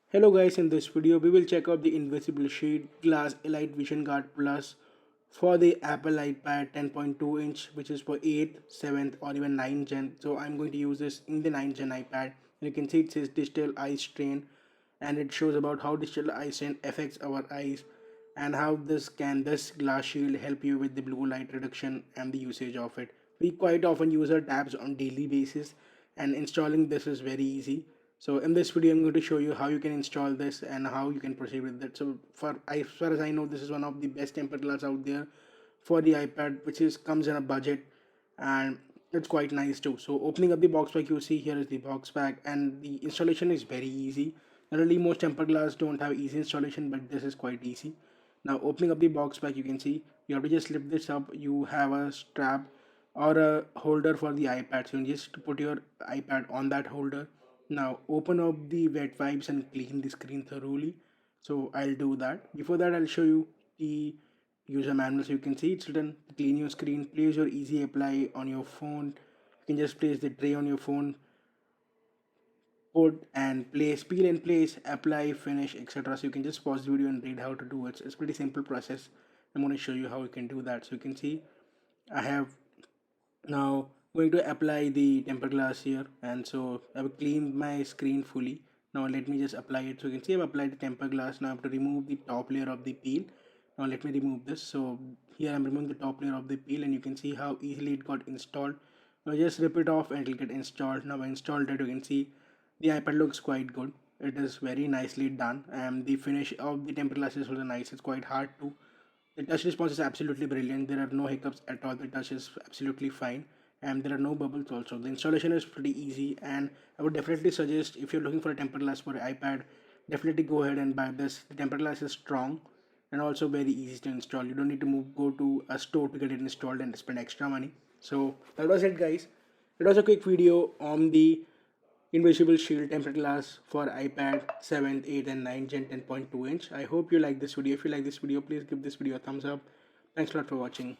Hello guys, in this video we will check out the Invisible Sheet Glass Elite Vision Guard Plus for the Apple iPad 10.2 inch, which is for 8th, 7th or even 9th gen. So I'm going to use this in the 9th gen iPad. You can see it says digital eye strain, and it shows about how digital eye strain affects our eyes and how this glass shield help you with the blue light reduction and the usage of it. We quite often use our tabs on daily basis, and installing this is very easy. So in this video I'm going to show you how you can install this and how you can proceed with it. So as far as I know, this is one of the best tempered glass out there for the iPad, which is comes in a budget, and it's quite nice too. So opening up the box pack, you see here is the box pack, and the installation is very easy. Generally most tempered glass don't have easy installation, but this is quite easy. Now opening up the box pack, you can see you have to just slip this up. You have a strap or a holder for the iPad, so you just put your iPad on that holder. Now open up the wet wipes and clean the screen thoroughly. So I'll do that. Before that, I'll show you the user manual. So you can see it's written clean your screen, place your easy apply on your phone. You can just place the tray on your phone, put and place, peel and place, apply, finish, etc. So you can just pause the video and read how to do it. It's pretty simple process. I'm going to show you how you can do that. So you can see I have now going to apply the tempered glass here, and so I've cleaned my screen fully. Now let me just apply it. So you can see I've applied the tempered glass. Now I have to remove the top layer of the peel. Now let me remove this. So here I'm removing the top layer of the peel, and you can see how easily it got installed. Now just rip it off and it will get installed. Now I installed it. You can see the iPad looks quite good. It is very nicely done, and the finish of the tempered glass is also nice. It's quite hard to, the touch response is absolutely brilliant. There are no hiccups at all. The touch is absolutely fine, and there are no bubbles also. The installation is pretty easy, and I would definitely suggest, if you're looking for a tempered glass for iPad, definitely go ahead and buy this. The tempered glass is strong and also very easy to install. You don't need to go to a store to get it installed and spend extra money. So that was it, guys. It was a quick video on the Invisible Shield tempered glass for iPad 7th, 8th and 9th Gen 10.2 inch. I hope you like this video. If you like this video, please give this video a thumbs up. Thanks a lot for watching.